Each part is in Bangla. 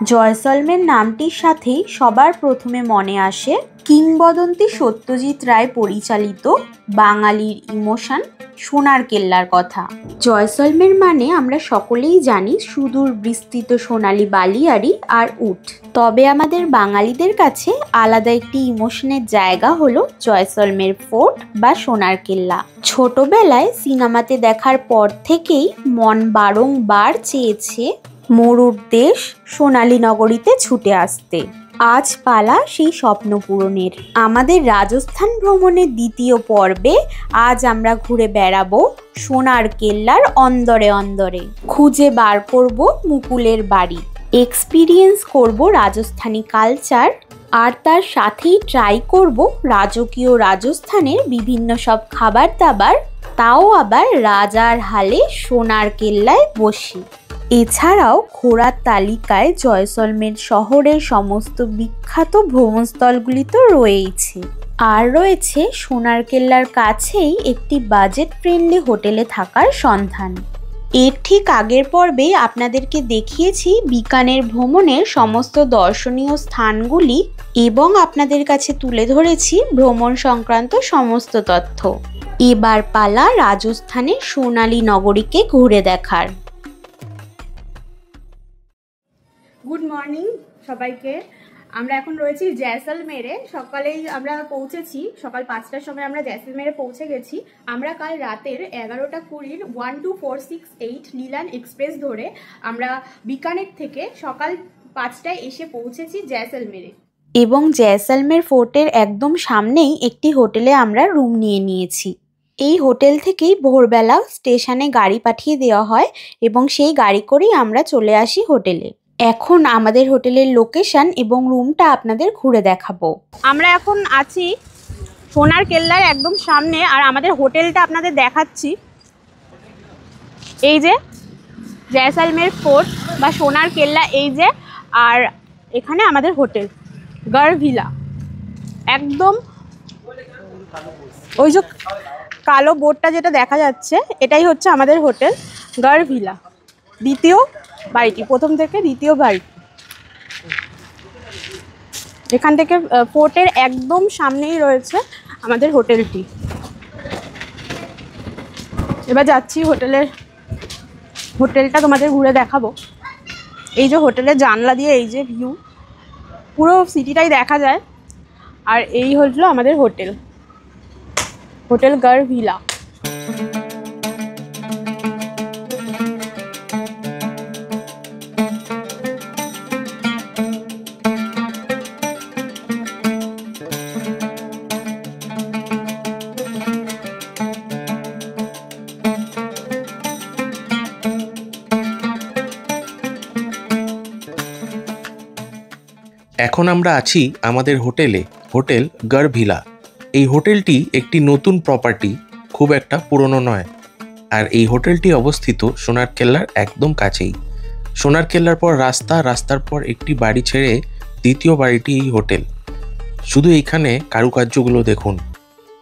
জয়সলমের নামটির সাথেই সবার প্রথমে মনে আসে কিংবদন্তি সত্যজিৎ রায় পরিচালিত বাঙালির ইমোশন সোনার কেল্লার কথা। জয়সলমের মানে আমরা সকলেই জানি সুদূর বিস্তৃত সোনালী বালিয়াড়ি আর উট। তবে আমাদের বাঙালিদের কাছে আলাদা একটি ইমোশনের জায়গা হলো জয়সলমের ফোর্ট বা সোনার কেল্লা। ছোটবেলায় সিনেমাতে দেখার পর থেকেই মন বারংবার চেয়েছে মরুর দেশ সোনালী নগরীতে ছুটে আসতে। আজ পালা সেই স্বপ্ন পূরণের। আমাদের রাজস্থান ভ্রমণের দ্বিতীয় পর্বে আজ আমরা ঘুরে বেড়াবো সোনার কেল্লার অন্দরে অন্দরে। খুঁজে বার করব মুকুলের বাড়ি, এক্সপিরিয়েন্স করব রাজস্থানী কালচার, আর তার সাথেই ট্রাই করব রাজকীয় রাজস্থানের বিভিন্ন সব খাবার দাবার, তাও আবার রাজার হালে সোনার কেল্লায় বসি। এছাড়াও ঘোরার তালিকায় জয়সলমের শহরের সমস্ত বিখ্যাত ভ্রমণস্থলগুলি তো রয়েইছে, আর রয়েছে সোনার কেল্লার কাছেই একটি বাজেট ফ্রেন্ডলি হোটেলে থাকার সন্ধান। এর ঠিক আগের পর্বে আপনাদেরকে দেখিয়েছি বিকানের ভ্রমণের সমস্ত দর্শনীয় স্থানগুলি এবং আপনাদের কাছে তুলে ধরেছি ভ্রমণ সংক্রান্ত সমস্ত তথ্য। এবার পালা রাজস্থানের সোনালী নগরীকে ঘুরে দেখার। গুড মর্নিং সবাইকে। আমরা এখন রয়েছি জয়সলমেরে। সকালেই আমরা পৌঁছেছি, সকাল 5টার সময় আমরা জয়সলমেরে পৌঁছে গেছি। আমরা কাল রাতের 11:20 12468 লিলান এক্সপ্রেস ধরে আমরা বিকানের থেকে সকাল 5টায় এসে পৌঁছেছি জয়সলমেরে। এবং জয়সলমের ফোর্টের একদম সামনেই একটি হোটেলে আমরা রুম নিয়ে নিয়েছি। এই হোটেল থেকেই ভোরবেলা স্টেশনে গাড়ি পাঠিয়ে দেওয়া হয় এবং সেই গাড়ি করেই আমরা চলে আসি হোটেলে। এখন আমাদের হোটেলের লোকেশন এবং রুমটা আপনাদের ঘুরে দেখাবো। আমরা এখন আছি সোনার কেল্লার একদম সামনে, আর আমাদের হোটেলটা আপনাদের দেখাচ্ছি। এই যে জয়সলমের ফোর্ট বা সোনার কেল্লা, এই যে, আর এখানে আমাদের হোটেল গড় ভিলা। একদম ওই যে কালো বোর্ডটা যেটা দেখা যাচ্ছে, এটাই হচ্ছে আমাদের হোটেল গড় ভিলা, দ্বিতীয় বাড়িটি, প্রথম থেকে দ্বিতীয় বাড়ি। এখান থেকে ফোর্টের একদম সামনেই রয়েছে আমাদের হোটেলটি। এবার যাচ্ছি হোটেলটা তোমাদের ঘুরে দেখাবো। এই যে হোটেলের জানলা দিয়ে এই যে ভিউ, পুরো সিটিটাই দেখা যায়। আর এই হলো আমাদের হোটেল গড় ভিলা। এখন আমরা আছি আমাদের হোটেল গড় ভিলা। এই হোটেলটি একটি নতুন প্রপার্টি, খুব একটা পুরনো নয়। আর এই হোটেলটি অবস্থিত সোনার কেল্লার একদম কাছেই। সোনার কেল্লার পর রাস্তার পর একটি বাড়ি ছেড়ে দ্বিতীয় বাড়িটি এই হোটেল। শুধু এইখানে কারুকার্যগুলো দেখুন,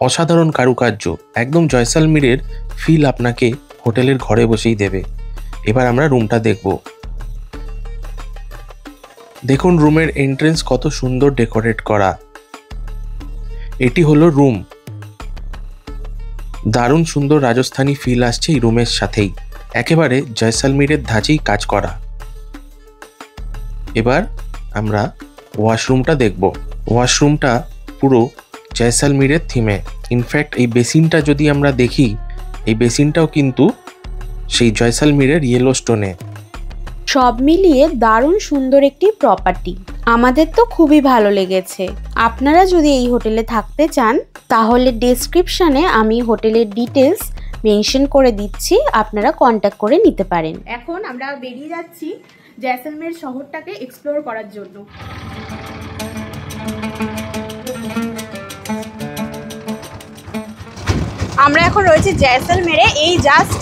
অসাধারণ কারুকার্য, একদম জয়সলমেরের ফিল আপনাকে হোটেলের ঘরে বসেই দেবে। এবার আমরা রুমটা দেখব। দেখুন রুমের এন্ট্রেন্স কত সুন্দর ডেকোরেট করা। এটি হলো রুম। দারুণ সুন্দর রাজস্থানী ফিল আসছে এই রুমের সাথেই, একেবারে জয়সলমেরের ধাঁচেই কাজ করা। এবার আমরা ওয়াশরুমটা দেখব। ওয়াশরুমটা পুরো জয়সলমেরের থিমে। ইনফ্যাক্ট এই বেসিনটা যদি আমরা দেখি, এই বেসিনটাও কিন্তু সেই জয়সলমেরের ইয়েলো স্টোনে। সব মিলিয়ে দারুণ সুন্দর একটি প্রপার্টি, আমাদের তো খুবই ভালো লেগেছে। আপনারা যদি এই হোটেলে থাকতে চান তাহলে ডেসক্রিপশনে আমি হোটেলের ডিটেলস মেনশন করে দিচ্ছি, আপনারা কন্ট্যাক্ট করে নিতে পারেন। এখন আমরা বেরিয়ে যাচ্ছি জয়সলমের শহরটাকে এক্সপ্লোর করার জন্য। আমরা এখন রয়েছি জয়সলমেরে। এই জাস্ট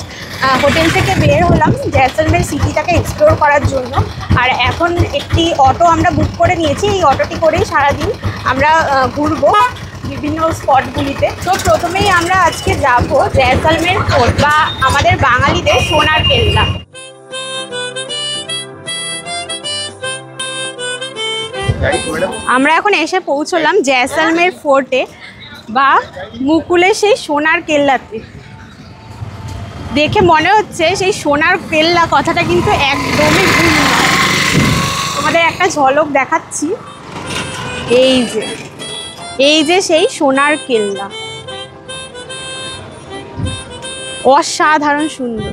হোটেল থেকে বের হলাম জয়সলমের সিটিটাকে এক্সপ্লোর করার জন্য। আর এখন একটি অটো আমরা বুক করে নিয়েছি। এই অটোটি করেই সারাদিন আমরা ঘুরবো বিভিন্ন স্পটগুলিতে। তো প্রথমেই আমরা আজকে যাব জয়সলমের ফোর্ট বা আমাদের বাঙালিদের সোনার কেল্লা। আমরা এখন এসে পৌঁছলাম জয়সলমের ফোর্টে বা মুকুলের সেই সোনার কেল্লাতে। দেখে মনে হচ্ছে সেই সোনার কেল্লা কথাটা কিন্তু একদমই ভুল নয়। তোমাদের একটা ঝলক দেখাচ্ছি, এই যে সেই সোনার কেল্লা, অসাধারণ সুন্দর।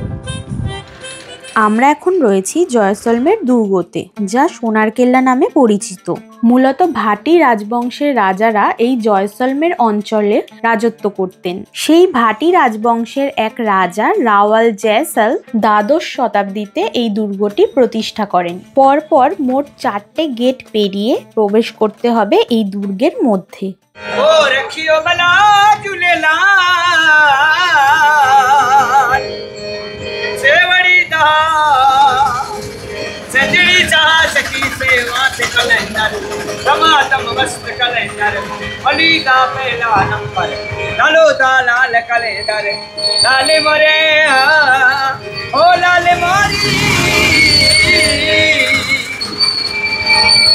আমরা এখন রয়েছি জয়সলমের দুর্গতে, যা সোনার কেল্লা নামে পরিচিত। মূলত ভাটি রাজবংশের রাজারা এই জয়সলমের অঞ্চলে রাজত্ব করতেন। সেই ভাটি রাজবংশের এক রাজা রাওয়াল জয়সল দ্বাদশ শতাব্দীতে এই দুর্গটি প্রতিষ্ঠা করেন। পরপর মোট 4টে গেট পেরিয়ে প্রবেশ করতে হবে এই দুর্গের মধ্যে।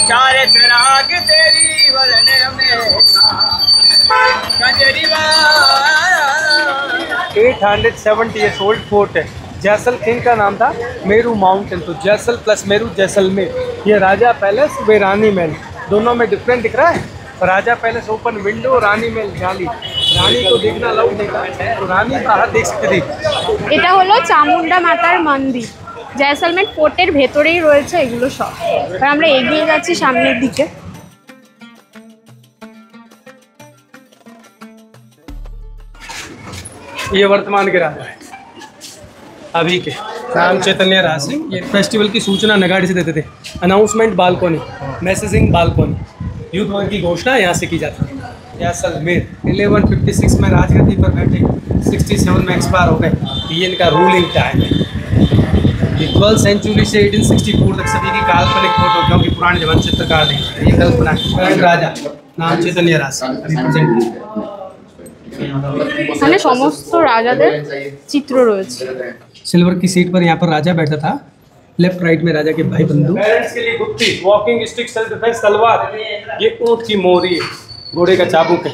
चारे चिराग तेरी वरने में 870 years old फोर्ट है। जैसल किंग का नाम था मेरू माउंटेन, तो जैसल प्लस मेरू जैसलमेर। ये राजा पैलेस वे रानी महल, दोनों में डिफरेंट दिख रहा है। राजा पैलेस ओपन विंडो, रानी महल जाली। रानी को देखना अलाउड नहीं था, तो रानी बाहर देख सकती थी। এটা হলো চামুন্ডা মাতার মন্দির। জয়সলমের ফোর্টের ভেতরেই রয়েছে এগুলো সব। আর আমরা এগিয়ে যাচ্ছি সামনের দিকে। ये वर्तमान के राजा है अभी के, राम चैतन्य राज सिंह। ये फेस्टिवल की सूचना नगाड़े से देते थे। Announcement balcony, messaging balcony, youth वर्ग की घोषणा यहाँ से की जाती है। जैसलमेर 1156 में राजगद्दी पर बैठे, 67 में एक्सपायर हो गए। ये इनका रूलिंग टाइम है। 12th सेंचुरी से 1864 तक सभी की काल्पनिक फोटो, क्योंकि पुराने जमाने चित्रकार नहीं थे, ये कल्पना है। राजा नाम चैतन्य राज रिप्रेजेंट। এখানে সমস্ত রাজাদের চিত্র রয়েছে। सिल्वर की सीट पर यहाँ पर राजा बैठा था। लेफ्ट राइट में राजा के भाई बंधु। पेरेंट्स के लिए गुत्ती, वॉकिंग स्टिक, सेल्फ डिफेंस, तलवार। ये ऊंट की मोरी है, घोड़े का चाबुक है।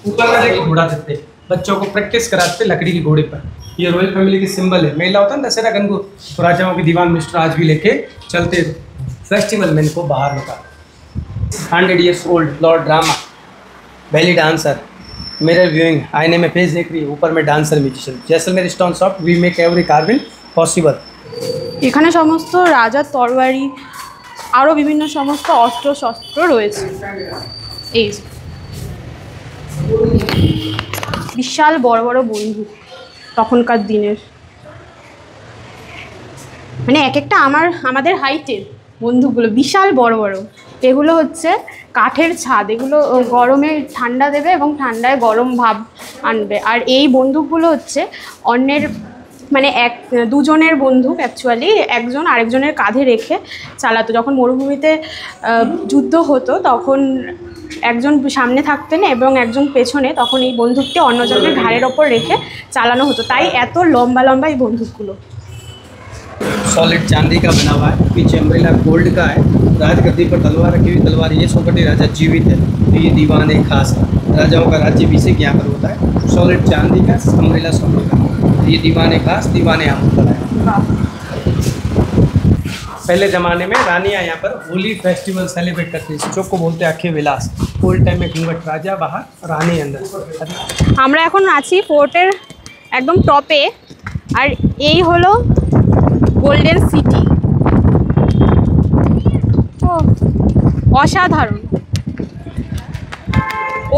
ऊपर राजा की घोड़ा देते, बच्चों को प्रैक्टिस कराते लकड़ी के घोड़े पर। ये रॉयल फैमिली की सिंबल है। मेला होता है ना दशहरा गंगू, तो राजाओं के दीवान मिस्टर आज भी लेके चलते फेस्टिवल में इनको बाहर लगा। 100 years old lord drama, belly dancer, mirror viewing, आईने में फेस देख रही है, ऊपर में dancer musician. Jaisalmer stone soft, we make every carving possible. এখানে সমস্ত রাজার তরবারি, আরও বিভিন্ন সমস্ত অস্ত্র শস্ত্র রয়েছে। এই যে বিশাল বড় বড় বন্দুক তখনকার দিনের, মানে এক একটা আমাদের হাইটের বন্দুকগুলো, বিশাল বড় বড়। এগুলো হচ্ছে কাঠের ছাদ, এগুলো গরমে ঠান্ডা দেবে এবং ঠান্ডায় গরম ভাব আনবে। আর এই বন্দুকগুলো হচ্ছে অন্যের, মানে দুজনের বন্দুক অ্যাকচুয়ালি, একজন আরেকজনের কাঁধে রেখে চালাতো। যখন মরুভূমিতে যুদ্ধ হতো তখন একজন সামনে থাকতেন এবং একজন পেছনে, তখন এই বন্দুকটি অন্যজনের ঘাড়ের ওপর রেখে চালানো হতো, তাই এত লম্বা লম্বা এই বন্দুকগুলো। सॉलिड चांदी का बना हुआ है, पीछे अम्ब्रेला गोल्ड का है। राजगद्दी पर तलवार रखी हुई, तलवार ये सोकटी राजा जीवित है, तो ये दीवान एक खास है। राजाओं का राज्याभिषेक यहाँ पर होता है। सॉलिड चांदी का अम्ब्रेला सोने का, ये दीवान एक खास, दीवान यहाँ पर है। पहले ज़माने में रानियाँ यहाँ पर होली फेस्टिवल सेलिब्रेट करती थी। चौक को बोलते आखे विलास। ओल्ड टाइम में घूंघट, राजा बाहर, रानी अंदर। আমরা এখন আছি ফোর্টের একদম টপে, আর এই হলো গোল্ডেন সিটি। অসাধারণ।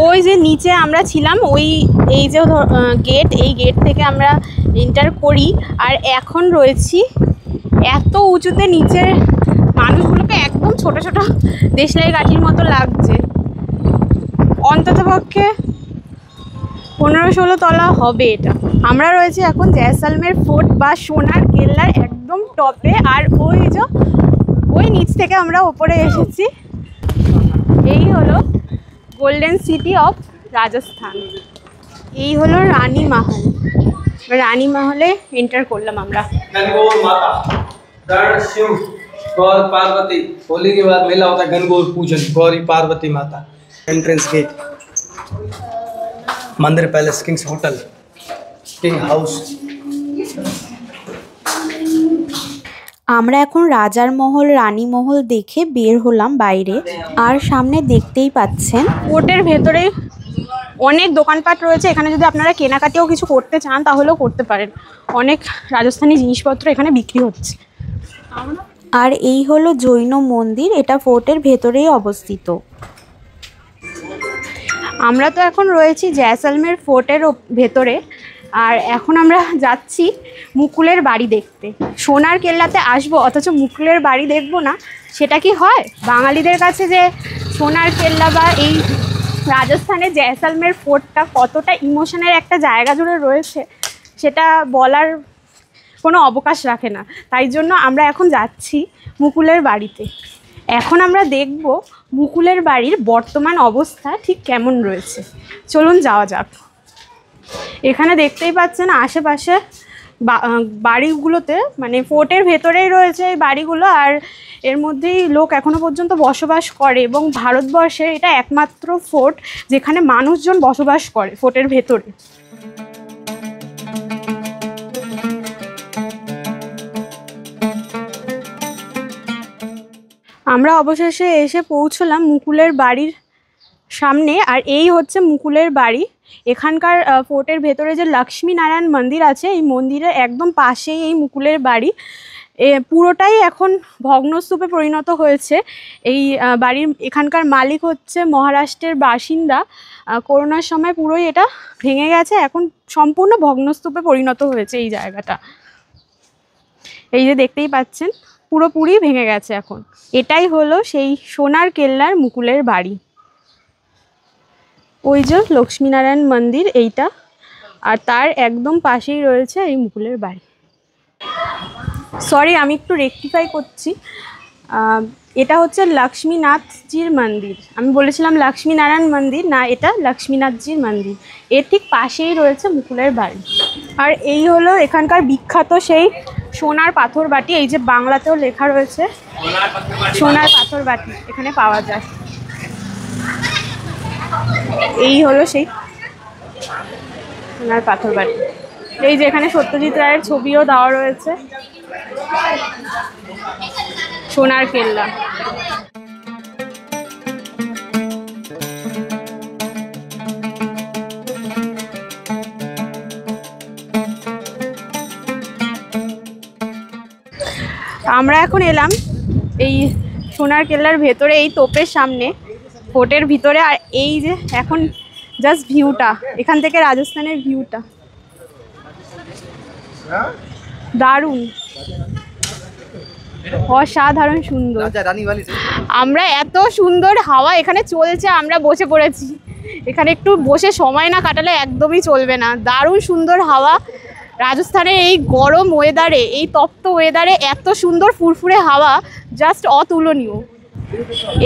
ওই যে নিচে আমরা ছিলাম, এই যে গেট, এই গেট থেকে আমরা এন্টার করি, আর এখন রয়েছি এত উঁচুতে। নিচের মানুষগুলোকে একদম ছোট ছোট দেশলাই কাঠির মতো লাগছে। অন্ততপক্ষে 15-16 তলা হবে এটা। আমরা রয়েছি এখন জয়সলমের ফোর্ট বা সোনার কেল্লার একদম টপে, আর ওই নিচ থেকে আমরা ওপরে এসেছি। এই হলো গোল্ডেন সিটি অফ রাজস্থান। এই হলো রানী মহল। রানী মহলে এন্টার করলাম আমরা। गौर पार्वती, होली के बाद मेला होता है गणगौर पूजन, गौरी पार्वती माता। एंट्रेंस गेट, मंदिर palace, Kings hotel, king house. আমরা এখন রাজার মহল রানী মহল দেখে বের হলাম বাইরে। আর সামনে দেখতেই পাচ্ছেন কোর্টের ভেতরে অনেক দোকানপাট রয়েছে। এখানে যদি আপনারা কেনাকাটিও কিছু করতে চান তাহলেও করতে পারেন। অনেক রাজস্থানী জিনিসপত্র এখানে বিক্রি হচ্ছে। আর এই হলো জৈন মন্দির, এটা ফোর্টের ভেতরেই অবস্থিত। আমরা তো এখন রয়েছি জয়সলমের ফোর্টের ভেতরে। আর এখন আমরা যাচ্ছি মুকুলের বাড়ি দেখতে। সোনার কেল্লাতে আসবো অথচ মুকুলের বাড়ি দেখবো না, সেটা কি হয়? বাঙালিদের কাছে যে সোনার কেল্লা বা এই রাজস্থানের জয়সলমের ফোর্টটা কতটা ইমোশনের একটা জায়গা জুড়ে রয়েছে সেটা বলার কোনো অবকাশ রাখে না। তাই জন্য আমরা এখন যাচ্ছি মুকুলের বাড়িতে। এখন আমরা দেখব মুকুলের বাড়ির বর্তমান অবস্থা ঠিক কেমন রয়েছে। চলুন যাওয়া যাক। এখানে দেখতেই পাচ্ছেন আশেপাশে বাড়িগুলোতে, মানে ফোর্টের ভেতরেই রয়েছে এই বাড়িগুলো, আর এর মধ্যেই লোক এখনো পর্যন্ত বসবাস করে। এবং ভারতবর্ষের এটা একমাত্র ফোর্ট যেখানে মানুষজন বসবাস করে ফোর্টের ভেতরে। আমরা অবশেষে এসে পৌঁছলাম মুকুলের বাড়ির সামনে। আর এই হচ্ছে মুকুলের বাড়ি। এখানকার ফোর্টের ভেতরে যে লক্ষ্মী নারায়ণ মন্দির আছে, এই মন্দিরের একদম পাশেই এই মুকুলের বাড়ি। পুরোটাই এখন ভগ্নস্তূপে পরিণত হয়েছে। এই বাড়ির এখানকার মালিক হচ্ছে মহারাষ্ট্রের বাসিন্দা। করোনার সময় পুরোই এটা ভেঙে গেছে, এখন সম্পূর্ণ ভগ্নস্তূপে পরিণত হয়েছে এই জায়গাটা। এই যে দেখতেই পাচ্ছেন পুরোপুরি ভেঙে গেছে এখন। এটাই হলো সেই সোনার কেল্লার মুকুলের বাড়ি। ওই যে লক্ষ্মীনারায়ণ মন্দির এইটা, আর তার একদম পাশেই রয়েছে এই মুকুলের বাড়ি। সরি, আমি একটু রেকটিফাই করছি, এটা হচ্ছে লক্ষ্মীনাথজির মন্দির। আমি বলেছিলাম লক্ষ্মীনারায়ণ মন্দির, না, এটা লক্ষ্মীনাথজির মন্দির। এর ঠিক পাশেই রয়েছে মুকুলের বাড়ি। আর এই হলো এখানকার বিখ্যাত সেই সোনার পাথর বাটি। এই যে বাংলাতেও লেখা রয়েছে সোনার পাথর বাটি এখানে পাওয়া যায়। এই হলো সেই সোনার পাথর বাটি। এই যে এখানে সত্যজিৎ রায়ের ছবিও দেওয়া রয়েছে। সোনার কেল্লা। আমরা এখন এলাম এই সোনার কেল্লার ভেতরে, এই তোপের সামনে, ফোর্টের ভিতরে। আর এই যে এখন জাস্ট ভিউটা, এখান থেকে রাজস্থানের ভিউটা দারুণ, অসাধারণ সুন্দর। আমরা এত সুন্দর হাওয়া এখানে চলছে, আমরা বসে পড়েছি এখানে। একটু বসে সময় না কাটালে একদমই চলবে না। দারুণ সুন্দর হাওয়া। রাজস্থানের এই গরম ওয়েদারে, এই তপ্ত ওয়েদারে এত সুন্দর ফুরফুরে হাওয়া জাস্ট অতুলনীয়।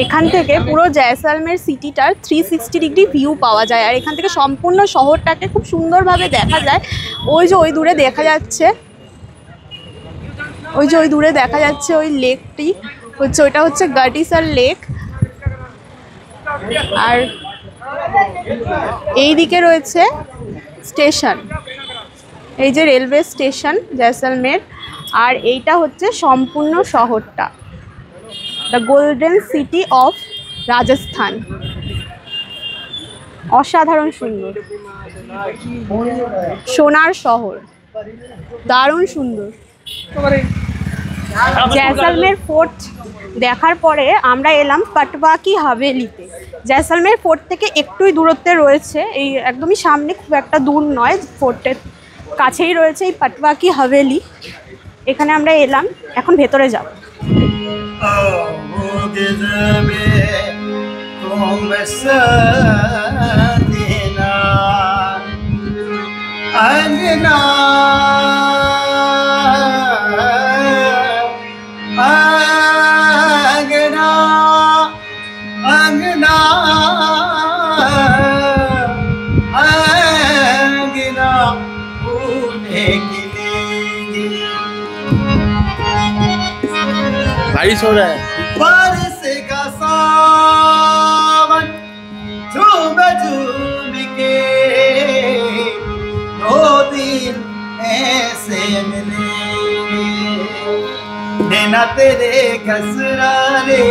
এখান থেকে পুরো জয়সলমের সিটিটার 360 ডিগ্রি ভিউ পাওয়া যায়। আর এখান থেকে সম্পূর্ণ শহরটাকে খুব সুন্দরভাবে দেখা যায়। ওই যে ওই দূরে দেখা যাচ্ছে, ওই যে ওই দূরে দেখা যাচ্ছে ওই লেকটি হচ্ছে, ওইটা হচ্ছে গাটিসার লেক। আর এই দিকে রয়েছে স্টেশন, এই যে রেলওয়ে স্টেশন জয়সলমের। আর এইটা হচ্ছে সম্পূর্ণ শহরটা, the golden city of Rajasthan. অসাধারণ সুন্দর সোনার শহর, দারুণ সুন্দর। জয়সলমের ফোর্ট দেখার পরে আমরা এলাম পাটওয়া কি হাভেলিতে। জয়সলমের ফোর্ট থেকে একটুই দূরত্বে রয়েছে, এই একদমই সামনে, খুব একটা দূর নয়, ফোর্টের কাছেই রয়েছে এই পাটওয়া কি হাভেলি। এখানে আমরা এলাম, এখন ভেতরে যাব। बारिश हो रहा है। बारिश का सावन झूम झूम के 2 दिन ऐसे मिलेंगे, नैना तेरे घसरारे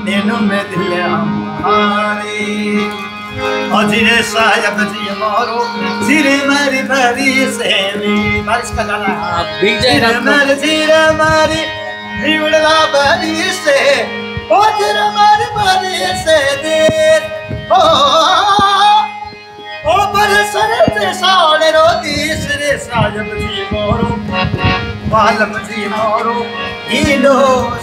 नैनों में दिल हमारे। जिरे सायब जी मारो जिरे मरी भरी से बारिश का गाना जिरे मरी भिड़ला भरी से ओ जिरे मरी भरी से दे ओ बरसर से साड़े रो तीसरे सायब जी मारो बालम जी मारो इलो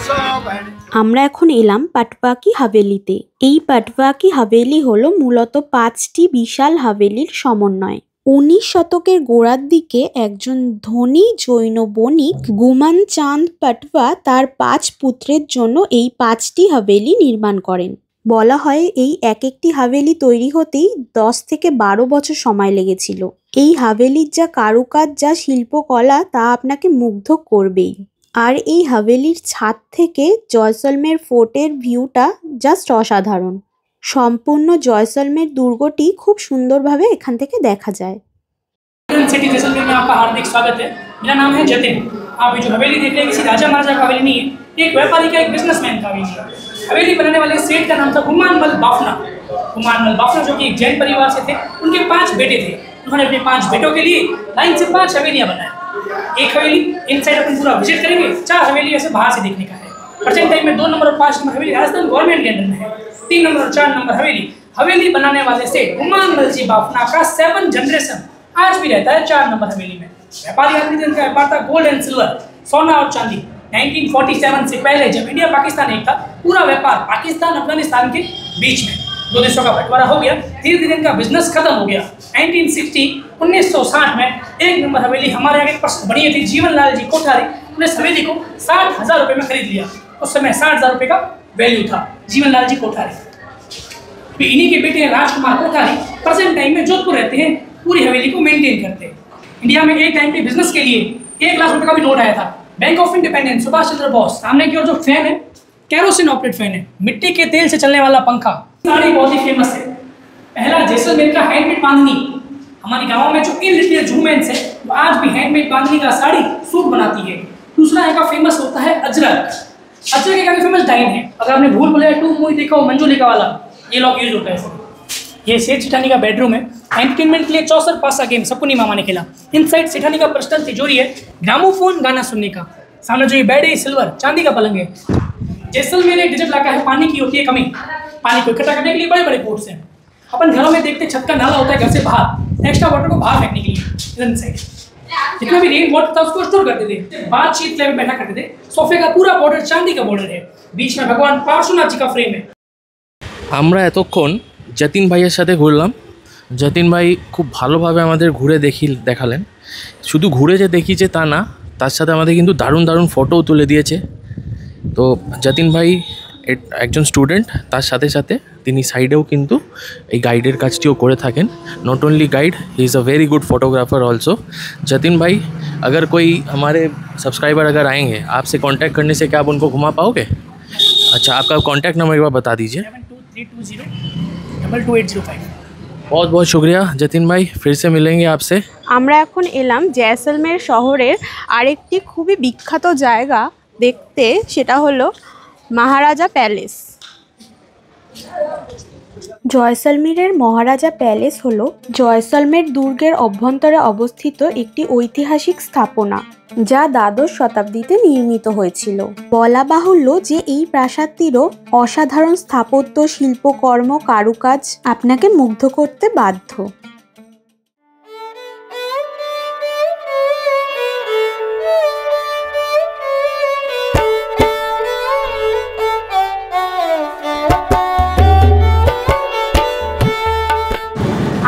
सोबन। আমরা এখন এলাম পাটবাকি হাভেলিতে। এই পাটবাকি হাভেলি হলো মূলত 5টি বিশাল হাভেলির সমন্বয়। 19 শতকের গোড়ার দিকে একজন ধনী জৈন বণিক গুমান চাঁদ পাটবা তার 5 পুত্রের জন্য এই 5টি হাভেলি নির্মাণ করেন। বলা হয় এই এক একটি হাভেলি তৈরি হতেই 10 থেকে 12 বছর সময় লেগেছিল। এই হাভেলির যা কারুকাজ, যা শিল্পকলা তা আপনাকে মুগ্ধ করবেই। আর এই হাভেলির ছাদ থেকে জয়সলমের ফোর্টের ভিউটা জাস্ট অসাধারণ। সম্পূর্ণ জয়সলমের দুর্গটি খুব সুন্দরভাবে এখান থেকে দেখা যায়। सिटी जैसलमेर में आपका हार्दिक स्वागत है। मेरा नाम है जतिन। आप ये जो हवेली देख रहे हैं किसी राजा महाराजा का हवेली नहीं है, एक व्यापारी का, एक बिजनेसमैन का हवेली है। हवेली बनाने वाले सेठ का नाम था गुमानमल बाफना। गुमानमल बाफना जो कि एक जैन परिवार से थे, उनके 5 बेटे थे। उन्होंने अपने 5 बेटों के लिए लाइन से 5 हवेलियाँ बनाई। एक हवेली इनसाइड अपन पूरा विजिट करेंगे, 4 हवेली ऐसे बाहर से देखने का है। प्रेजेंट टाइम में 2 नंबर और 5 नंबर हवेली राजस्थान गवर्नमेंट के अंडर में है। 3 नंबर और 4 नंबर हवेली बनाने वाले सेठ गुमानमल जी बाफना का 7 जनरेशन आज भी रहता है 4 नंबर हवेली में। व्यापारी आदमी दिन का व्यापार था गोल्ड एंड सिल्वर, सोना और चांदी। 1947 से पहले जब इंडिया पाकिस्तान एक था, पूरा व्यापार पाकिस्तान अफगानिस्तान के बीच में 2 देशों का बंटवारा हो गया। धीरे धीरे इनका बिजनेस खत्म हो गया। 1960 में 1 नंबर हवेली हमारे यहाँ एक पर्सन बनी थी जीवन लाल जी कोठारी। उन्होंने इस हवेली को 60,000 रुपये में खरीद लिया। उस समय 60,000 रुपये का वैल्यू था जीवन लाल जी कोठारी। इन्हीं के बेटे राजकुमार कोठारी प्रेजेंट टाइम में जोधपुर रहते हैं, पूरी हवेली को मेंटेन करते हैं। इंडिया में एक टाइम पे बिजनेस के लिए 1 लाख रुपए का भी नोट आया था। Bank of independence Subhash Chandra Bose. सामने की ओर जो फैन है कैरोसिन ऑपरेट फैन है, मिट्टी के तेल से चलने वाला पंखा। साड़ी बहुत ही फेमस है। पहला जैसलमेर का हैंडमेड बांधनी। हमारे गाँव में जो इलिटरेट वुमेन्स है वो आज भी हैंडमेड बांधनी का साड़ी सूट बनाती है। दूसरा यहाँ का फेमस होता है अजरक। अजरक एक फेमस डाइन है। अगर आपने भूल भुलैया 2 मूवी देखा हो, मंजुलिका वाला, ये लोग यूज होता है। ये सेठ सेठानी का बेडरूम है। एंटरटेनमेंट के लिए 64 पासा गेम सपुनी मामा ने खेला। इनसाइड सेठानी का पर्सनल तिजोरी है, ग्रामोफोन गाना सुनने का। सामने जो ये बेड है सिल्वर चांदी का पलंग है। जैसलमेर एक डिजिट इलाका है, पानी की होती है कमी। पानी को इकट्ठा करने के लिए बड़े बड़े पोर्ट्स हैं। अपन घरों में देखते छत का नाला होता है घर से बाहर, एक्स्ट्रा वाटर को बाहर फेंकने के लिए। इनसाइड जितना भी रेन वाटर था उसको स्टोर करते थे, बातचीत में बैठा करते थे। सोफे का पूरा बॉर्डर चांदी का बॉर्डर है, बीच में भगवान पार्श्वनाथ जी का फ्रेम है। আমরা এতক্ষণ যতীন ভাইয়ের সাথে ঘুরলাম। যতীন ভাই খুব ভালোভাবে আমাদের ঘুরে দেখালেন। শুধু ঘুরে যে দেখিয়েছে তা না, তার সাথে আমাদের কিন্তু দারুণ দারুণ ফটোও তুলে দিয়েছে। তো যতীন ভাই একজন স্টুডেন্ট, তার সাথে সাথে তিনি সাইডেও কিন্তু এই গাইডের কাজটিও করে থাকেন। Not only guide, he is a very good photographer also. Jatin भाई, अगर कोई हमारे सब्सक्राइबर अगर आएंगे आपसे कांटेक्ट करने से क्या आप उनको घुमा पाओगे? अच्छा, आपका कांटेक्ट नंबर एक बार बता दीजिए। 7320222805। बहुत बहुत शुक्रिया जतिन भाई, फिर से मिलेंगे आपसे। আমরা এখন এলাম জয়সলমের শহরের আরেকটি খুবই বিখ্যাত জায়গা দেখতে, সেটা হলো মহারাজা প্যালেস। জয়সলমেরের মহারাজা প্যালেস হলো জয়সলমের দুর্গের অভ্যন্তরে অবস্থিত একটি ঐতিহাসিক স্থাপনা, যা দ্বাদশ শতাব্দীতে নির্মিত হয়েছিল। বলা বাহুল্য যে এই প্রাসাদটিরও অসাধারণ স্থাপত্য, শিল্পকর্ম, কারুকাজ আপনাকে মুগ্ধ করতে বাধ্য।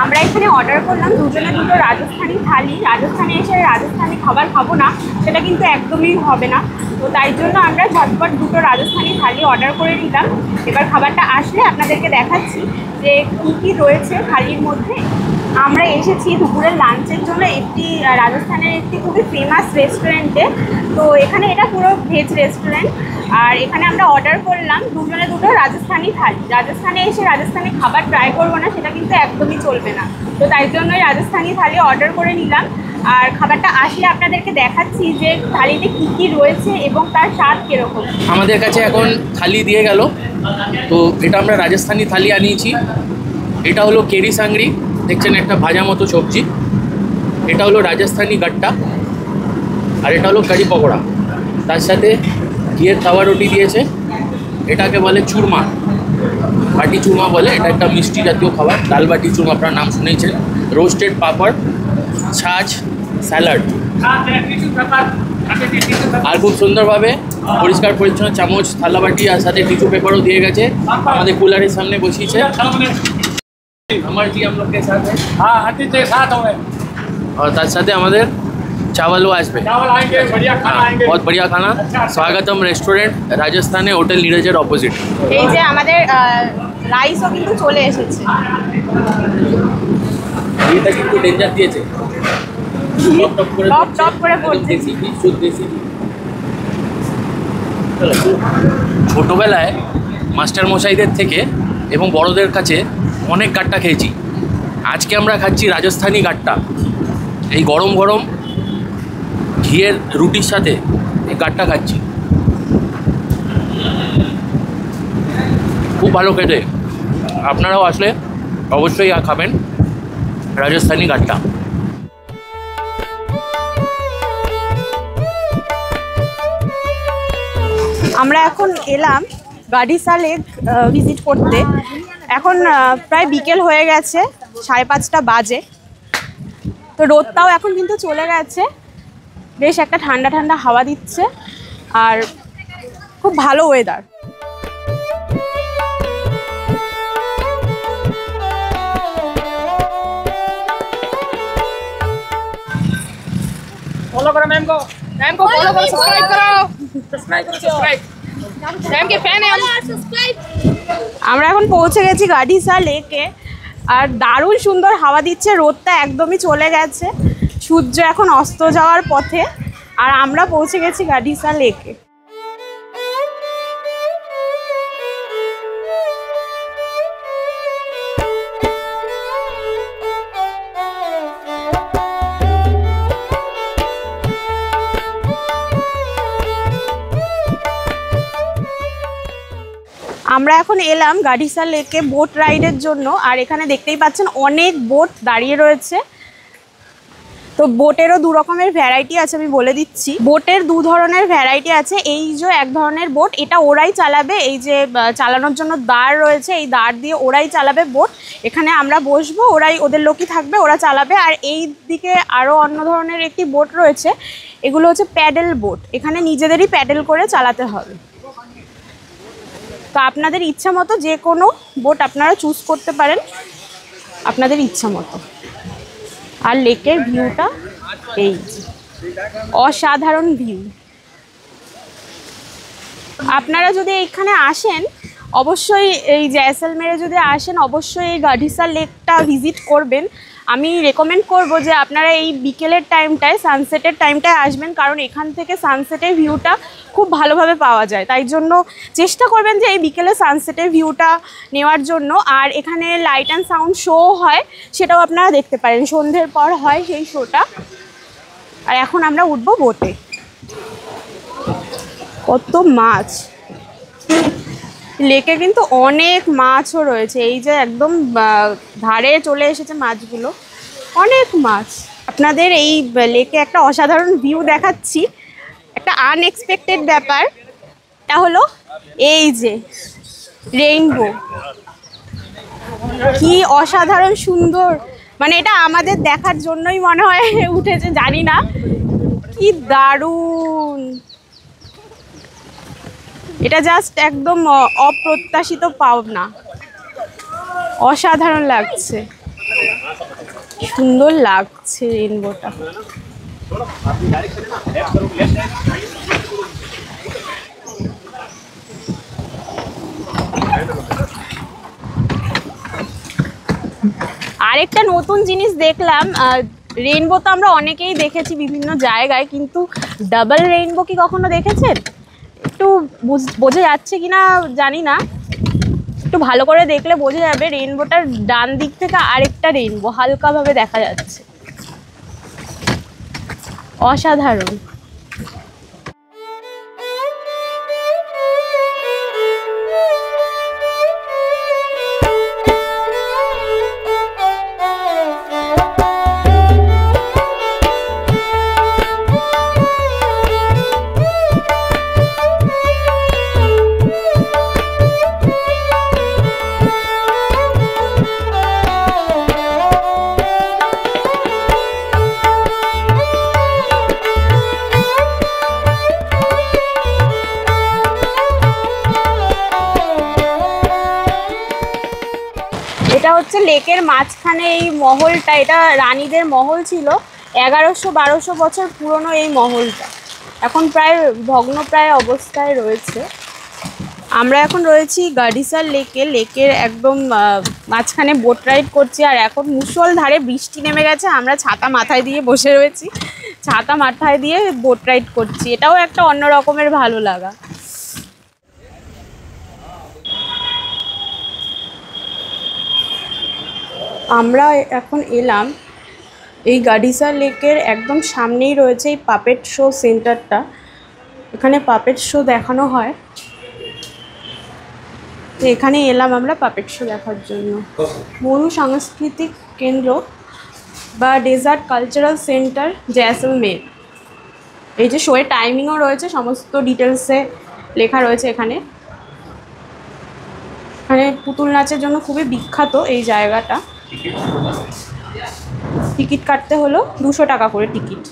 আমরা এখানে অর্ডার করলাম দুজনে দুটো রাজস্থানি থালি। রাজস্থানে এসে রাজস্থানি খাবার খাবো না সেটা কিন্তু একদমই হবে না, তো তাই জন্য আমরা ঝটপট দুটো রাজস্থানি থালি অর্ডার করে নিলাম। এবার খাবারটা আসলে আপনাদেরকে দেখাচ্ছি যে কী কী রয়েছে থালির মধ্যে। আমরা এসেছি দুপুরের লাঞ্চের জন্য একটি রাজস্থানের একটি খুবই ফেমাস রেস্টুরেন্টে। তো এখানে এটা পুরো ভেজ রেস্টুরেন্ট, আর এখানে আমরা অর্ডার করলাম দুজনে দুটো রাজস্থানি থালি। রাজস্থানে এসে রাজস্থানি খাবার ট্রাই করবো না সেটা কিন্তু একদমই চলবে না, তো তাই জন্যই রাজস্থানি থালি অর্ডার করে নিলাম। আর খাবারটা আসলে আপনাদেরকে দেখাচ্ছি যে থালিতে কী কী রয়েছে এবং তার স্বাদ কীরকম। আমাদের কাছে এখন থালি দিয়ে গেল, তো এটা আমরা রাজস্থানি থালি আনিয়েছি। এটা হলো কেরি সাংরি, দেখছেন একটা ভাজা মতো সবজি। এটা হলো রাজস্থানি গাট্টা, আর এটা হলো কারি পকোড়া। তার সাথে ঘিয়ের তাওয়া রুটি দিয়েছে, এটাকে বলে চুরমা, বাটি চুরমা বলে। এটা একটা মিষ্টি জাতীয় খাবার, ডাল বাটি চুরমা আপনার নাম শুনেছেন। রোস্টেড পাপড়, ছাঁচ, স্যালাড, আর খুব সুন্দরভাবে পরিষ্কার পরিচ্ছন্ন চামচ, থালা বাটি আর সাথে টিস্যু পেপারও দিয়ে গেছে। আমাদের কুলারের সামনে বসিয়েছে। আমার জি हम लोग के साथ है। हाँ आंटी के साथ हूँ मैं। और তার সাথে আমাদের चावल আসবে। चावल आएंगे, बढ़िया खाना आएंगे। बहुत बढ़िया खाना। स्वागतम रेस्टोरेंट, राजस्थाने होटल नीरजेর অপোজিট। এই যে আমাদের রাইসও কিন্তু চলে এসেছে। এটা কিন্তু ডেঞ্জার দিয়েছে, টপ টপ করে পড়ছে। দেশি ঘি, শুদ্ধ দেশি ঘি। ছোটবেলায় মাস্টার মশাইদের থেকে এবং বড়দের কাছে অনেক গাট্টা খেয়েছি। আজকে আমরা খাচ্ছি রাজস্থানি গাট্টা। এই গরম গরম ঘিয়ের রুটির সাথে এই গাট্টা খাচ্ছি, খুব ভালো খেতে। আপনারাও আসলে অবশ্যই খাবেন রাজস্থানি গাট্টা। আমরা এখন এলাম গাডিসা লেক ভিজিট করতে। এখন প্রায় বিকেল হয়ে গেছে, 5:30 বাজে। তো রোদটাও এখন কিন্তু চলে গেছে, বেশ একটা ঠান্ডা ঠান্ডা হাওয়া দিচ্ছে আর খুব ভালো ওয়েদার। फॉलो करो मैम को फॉलो करो, सब्सक्राइब करो, सब्सक्राइब। मैम के फैन है हम। আমরা এখন পৌঁছে গেছি গাডিসা লেকে, আর দারুণ সুন্দর হাওয়া দিচ্ছে। রোদটা একদমই চলে গেছে, সূর্য এখন অস্ত যাওয়ার পথে, আর আমরা পৌঁছে গেছি গাডিসা লেকে। আমরা এখন এলাম গাডিসা লেকে বোট রাইডের জন্য, আর এখানে দেখতেই পাচ্ছেন অনেক বোট দাঁড়িয়ে রয়েছে। তো বোটেরও দু রকমের ভ্যারাইটি আছে, আমি বলে দিচ্ছি। বোটের দু ধরনের ভ্যারাইটি আছে। এই যে এক ধরনের বোট, এটা ওরাই চালাবে, এই যে চালানোর জন্য দাঁড় রয়েছে, এই দাঁড় দিয়ে ওরাই চালাবে বোট। এখানে আমরা বসবো, ওরাই, ওদের লোকই থাকবে, ওরা চালাবে। আর এই দিকে আরও অন্য ধরনের একটি বোট রয়েছে, এগুলো হচ্ছে প্যাডেল বোট। এখানে নিজেদেরই প্যাডেল করে চালাতে হবে। তো আপনাদের ইচ্ছা মতো যে কোনো বোট আপনারা চুজ করতে পারেন, আপনাদের ইচ্ছা মতো। আর লেকের ভিউটা এই অসাধারণ ভিউ। আপনারা যদি এখানে আসেন, অবশ্যই এই জয়সলমেরে যদি আসেন, অবশ্যই এই গাডিসা লেকটা ভিজিট করবেন। আমি রেকমেন্ড করব যে আপনারা এই বিকেলের টাইমটায়, সানসেটের টাইমটায় আসবেন, কারণ এখান থেকে সানসেটের ভিউটা খুব ভালোভাবে পাওয়া যায়। তাই জন্য চেষ্টা করবেন যে এই বিকেলে সানসেটের ভিউটা নেওয়ার জন্য। আর এখানে লাইট অ্যান্ড সাউন্ড শো হয়, সেটাও আপনারা দেখতে পারেন, সন্ধ্যের পর হয় সেই শোটা। আর এখন আমরা উঠবো বোটে। কত মাছ, লেকে কিন্তু অনেক মাছও রয়েছে। এই যে একদম ধারে চলে এসেছে মাছগুলো, অনেক মাছ। আপনাদের এই লেকে একটা অসাধারণ ভিউ দেখাচ্ছি, একটা আনএক্সপেক্টেড ব্যাপার। এটা হলো এই যে রেইনবো, কি অসাধারণ সুন্দর। মানে এটা আমাদের দেখার জন্যই মনে হয় উঠেছে, জানি না, কি দারুণ। এটা জাস্ট একদম অপ্রত্যাশিত পাওনা, অসাধারণ লাগছে, সুন্দর লাগছে রেইনবোটা। আরেকটা নতুন জিনিস দেখলাম, রেইনবো তো আমরা অনেকেই দেখেছি বিভিন্ন জায়গায়, কিন্তু ডাবল রেইনবো কি কখনো দেখেছেন? একটু বোঝা যাচ্ছে কিনা জানি না, একটু ভালো করে দেখলে বোঝা যাবে রেইনবোটার ডান দিক থেকে আরেকটা রেইনবো হালকাভাবে দেখা যাচ্ছে, অসাধারণ। এটা হচ্ছে লেকের মাঝখানে এই মহলটা, এটা রানীদের মহল ছিল। 1100-1200 বছর পুরনো এই মহলটা, এখন প্রায় ভগ্নপ্রায় অবস্থায় রয়েছে। আমরা এখন রয়েছি গাডিসার লেকের একদম মাঝখানে বোট রাইড করছি, আর এখন মুষলধারে বৃষ্টি নেমে গেছে। আমরা ছাতা মাথায় দিয়ে বসে রয়েছি, ছাতা মাথায় দিয়ে বোট রাইড করছি, এটাও একটা অন্য রকমের ভালো লাগা। আমরা এখন এলাম এই গাডিসা লেকের একদম সামনেই রয়েছে এই পাপেট শো সেন্টারটা, এখানে পাপেট শো দেখানো হয়। তো এখানে এলাম আমরা পাপেট শো দেখার জন্য। মরু সাংস্কৃতিক কেন্দ্র বা ডেজার্ট কালচারাল সেন্টার জয়সলমের, এই যে শোয়ের টাইমিংও রয়েছে, সমস্ত ডিটেলসে লেখা রয়েছে এখানে। এখানে পুতুল নাচের জন্য খুবই বিখ্যাত এই জায়গাটা। টিকিট কাটতে হলো 200 টাকা করে টিকিট।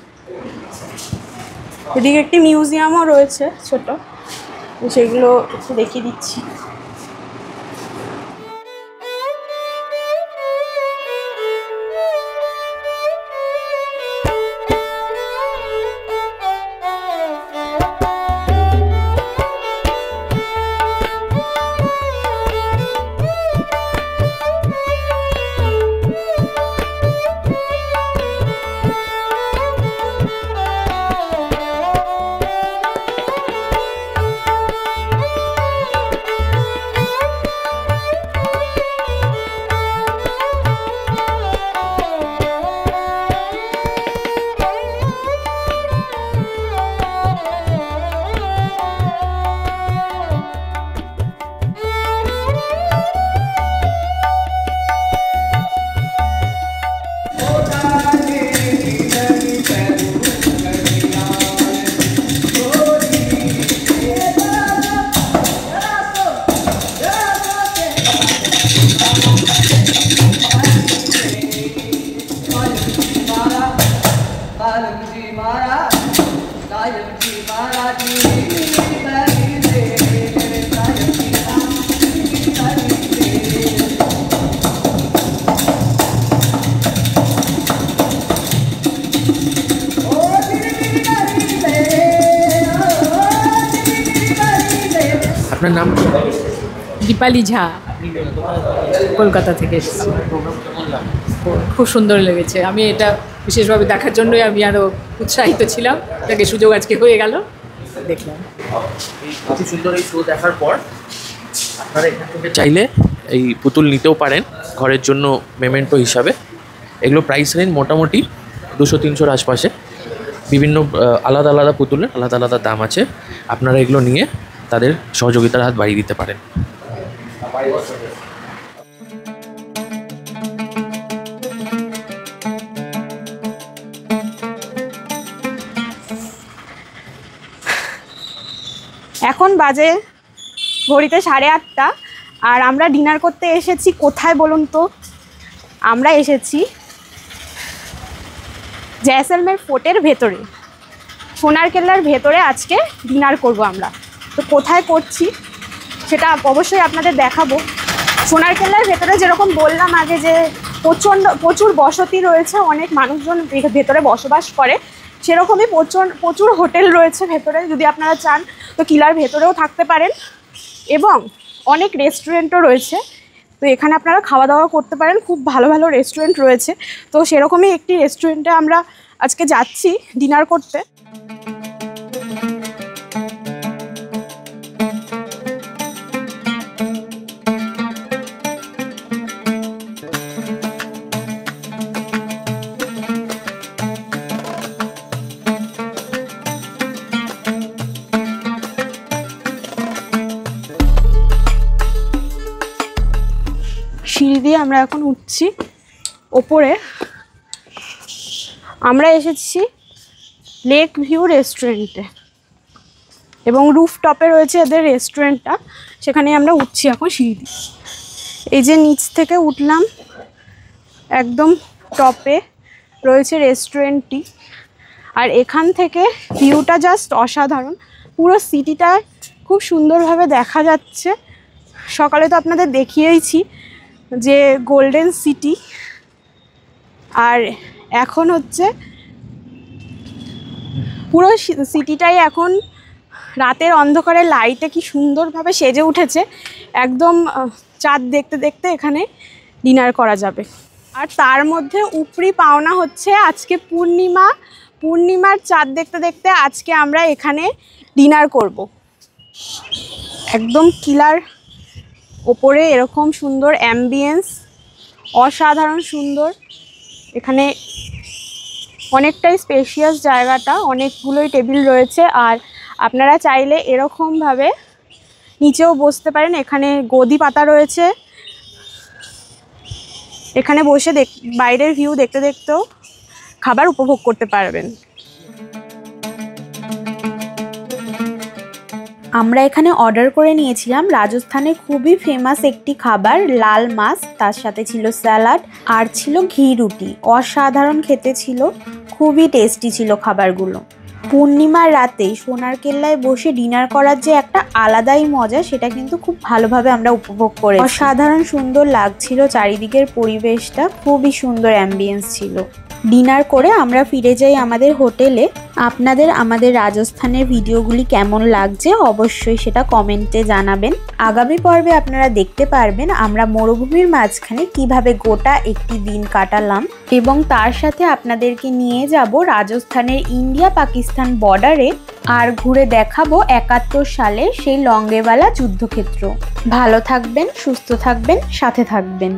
এদিকে একটি মিউজিয়ামও রয়েছে ছোট, সেগুলো একটু দেখিয়ে দিচ্ছি। আপনার নাম? দীপালি ঝা, কলকাতা থেকে এসেছি। খুব সুন্দর লেগেছে, আমি এটা বিশেষভাবে দেখার জন্যই আমি আরও উৎসাহিত ছিলাম। এটাকে সুযোগ আজকে হয়ে গেল, দেখলাম। খুব সুন্দর এই শো দেখার পর আপনারা এখান থেকে চাইলে এই পুতুল নিতেও পারেন ঘরের জন্য মেমেন্টো হিসাবে। এগুলো প্রাইস রেঞ্জ মোটামুটি 200-300-র আশপাশে। বিভিন্ন আলাদা আলাদা পুতুলের আলাদা আলাদা দাম আছে, আপনারা এগুলো নিয়ে তাদের সহযোগিতার হাত বাড়িয়ে দিতে পারেন। এখন বাজে ঘড়িতে 8:30, আর আমরা ডিনার করতে এসেছি কোথায় বলুন তো? আমরা এসেছি জয়সলমের ফোর্টের ভেতরে, সোনার কেল্লার ভেতরে আজকে ডিনার করব আমরা। তো কোথায় করছি সেটা অবশ্যই আপনাদের দেখাবো। সোনার কেল্লার ভেতরে যেরকম বললাম আগে যে প্রচুর বসতি রয়েছে, অনেক মানুষজন ভেতরে বসবাস করে, সেরকমই প্রচুর হোটেল রয়েছে ভেতরে। যদি আপনারা চান তো কিলার ভেতরেও থাকতে পারেন, এবং অনেক রেস্টুরেন্টও রয়েছে। তো এখানে আপনারা খাওয়া দাওয়া করতে পারেন, খুব ভালো ভালো রেস্টুরেন্ট রয়েছে। তো সেরকমই একটি রেস্টুরেন্টে আমরা আজকে যাচ্ছি ডিনার করতে। সিঁড়ি দিয়ে আমরা এখন উঠছি ওপরে। আমরা এসেছি লেক ভিউ রেস্টুরেন্টে এবং রুফটপে রয়েছে এদের রেস্টুরেন্টটা, সেখানে আমরা উঠছি এখন সিঁড়ি দিয়ে। এই যে নিচ থেকে উঠলাম, একদম টপে রয়েছে রেস্টুরেন্টটি। আর এখান থেকে ভিউটা জাস্ট অসাধারণ, পুরো সিটিটা খুব সুন্দরভাবে দেখা যাচ্ছে। সকালে তো আপনাদের দেখিয়েইছি যে গোল্ডেন সিটি, আর এখন হচ্ছে পুরো সিটিটাই এখন রাতের অন্ধকারে লাইটে কি সুন্দরভাবে সেজে উঠেছে। একদম চাঁদ দেখতে দেখতে এখানে ডিনার করা যাবে। আর তার মধ্যে উপরি পাওনা হচ্ছে আজকে পূর্ণিমা, পূর্ণিমার চাঁদ দেখতে দেখতে আজকে আমরা এখানে ডিনার করব। একদম কিলার ওপরে এরকম সুন্দর অ্যাম্বিয়েন্স, অসাধারণ সুন্দর। এখানে অনেকটাই স্পেশিয়াস জায়গাটা, অনেকগুলোই টেবিল রয়েছে। আর আপনারা চাইলে এরকমভাবে নিচেও বসতে পারেন, এখানে গদি পাতা রয়েছে। এখানে বসে বাইরের ভিউ দেখতে দেখতেও খাবার উপভোগ করতে পারবেন। আমরা এখানে অর্ডার করে নিয়েছিলাম রাজস্থানের খুবই ফেমাস একটি খাবার লাল মাছ, তার সাথে ছিল স্যালাড আর ছিল ঘি রুটি। অসাধারণ খেতে ছিল, খুবই টেস্টি ছিল খাবারগুলো। পূর্ণিমার রাতে সোনার কেল্লায় বসে ডিনার করার যে একটা আলাদাই মজা, সেটা কিন্তু খুব ভালোভাবে আমরা উপভোগ করে। অসাধারণ সুন্দর লাগছিল চারিদিকের পরিবেশটা, খুবই সুন্দর অ্যাম্বিয়েন্স ছিল। ডিনার করে আমরা ফিরে যাই আমাদের হোটেলে। আপনাদের আমাদের রাজস্থানের ভিডিওগুলি কেমন লাগছে অবশ্যই সেটা কমেন্টে জানাবেন। আগামী পর্বে আপনারা দেখতে পারবেন আমরা মরুভূমির মাঝখানে কিভাবে গোটা একটি দিন কাটালাম, এবং তার সাথে আপনাদেরকে নিয়ে যাব রাজস্থানের ইন্ডিয়া পাকিস্তান বর্ডারে, আর ঘুরে দেখাবো 71 সালে সেই লঙ্গেওয়ালা যুদ্ধক্ষেত্র। ভালো থাকবেন, সুস্থ থাকবেন, সাথে থাকবেন।